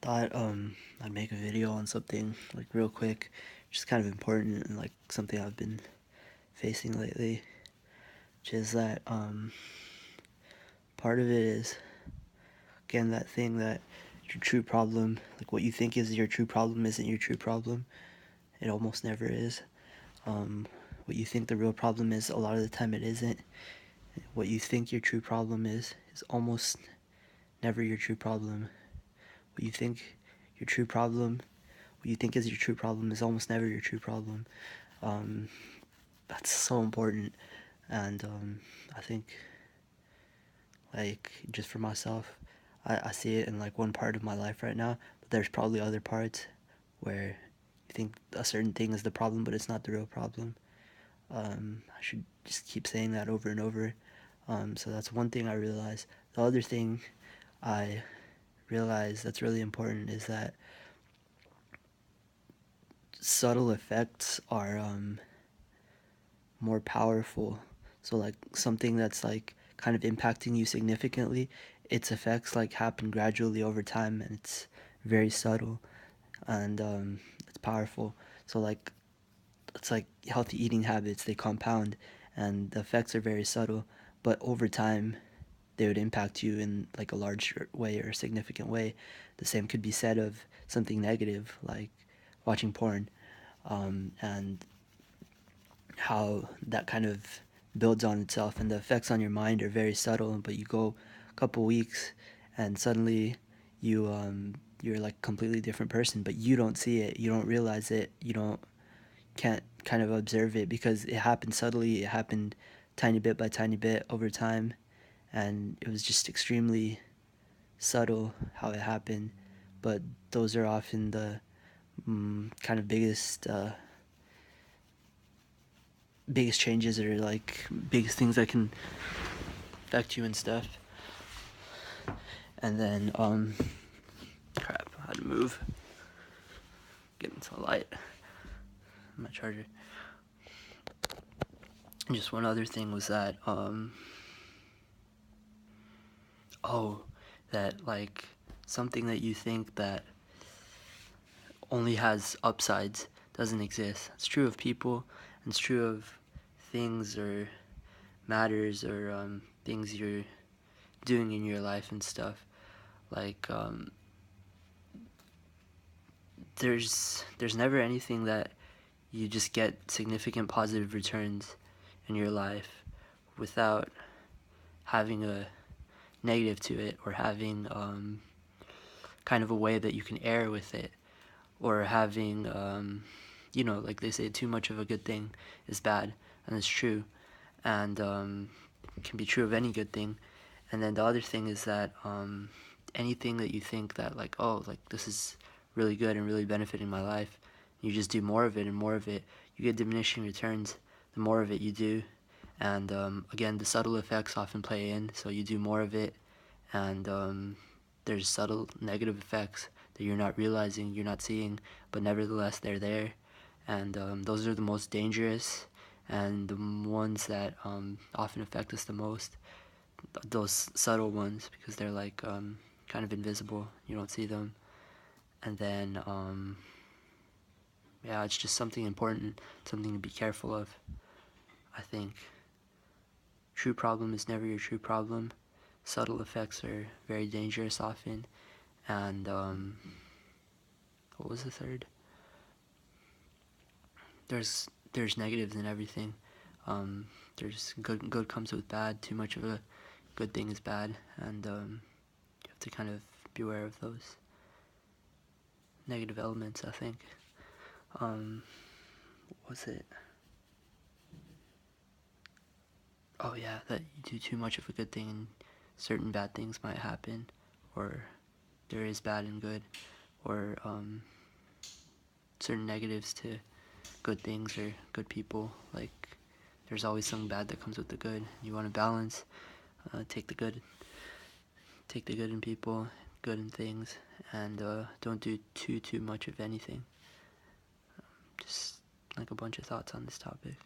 Thought I'd make a video on something like real quick, just kind of important and like something I've been facing lately, which is that part of it is again that thing that your true problem, like what you think is your true problem isn't your true problem. It almost never is. What you think the real problem is, a lot of the time it isn't. What you think your true problem is almost never your true problem. What you think your true problem what you think is your true problem is almost never your true problem. Um, that's so important, and I think, like, just for myself, I see it in like one part of my life right now, but there's probably other parts where you think a certain thing is the problem, but it's not the real problem. I should just keep saying that over and over. So that's one thing I realized. The other thing I realized that's really important is that subtle effects are more powerful. So like something that's like kind of impacting you significantly, its effects like happen gradually over time, and it's very subtle, and it's powerful. So like it's like healthy eating habits, they compound, and the effects are very subtle, but over time they would impact you in like a large way or a significant way. The same could be said of something negative like watching porn, and how that kind of builds on itself, and the effects on your mind are very subtle, but you go a couple weeks and suddenly you're like a completely different person, but you don't see it, you don't realize it, you don't can't kind of observe it because it happened subtly, it happened tiny bit by tiny bit over time, and it was just extremely subtle how it happened. But those are often the kind of biggest changes, or like biggest things that can affect you and stuff. And then crap, I had to move, get into the light, my charger. Just one other thing was that that like something that you think that only has upsides doesn't exist. It's true of people, and it's true of things or matters or things you're doing in your life and stuff. Like there's never anything that you just get significant positive returns in your life without having a negative to it, or having kind of a way that you can err with it, or having like they say, too much of a good thing is bad, and it's true, and can be true of any good thing. And then the other thing is that anything that you think that like, oh, like this is really good and really benefiting my life, you just do more of it and more of it, you get diminishing returns the more of it you do. And again, the subtle effects often play in, so you do more of it, and there's subtle negative effects that you're not realizing, you're not seeing, but nevertheless they're there. And those are the most dangerous, and the ones that often affect us the most, those subtle ones, because they're like kind of invisible, you don't see them. And then yeah, it's just something important, something to be careful of, I think. True problem is never your true problem. Subtle effects are very dangerous often. And what was the third? There's negatives in everything. There's good comes with bad. Too much of a good thing is bad, and you have to kind of beware of those negative elements, I think. What was it? Oh yeah, that you do too much of a good thing and certain bad things might happen, or there is bad and good, or certain negatives to good things or good people. Like there's always something bad that comes with the good. You want to balance, take the good in people, good in things, and don't do too much of anything. Just like a bunch of thoughts on this topic.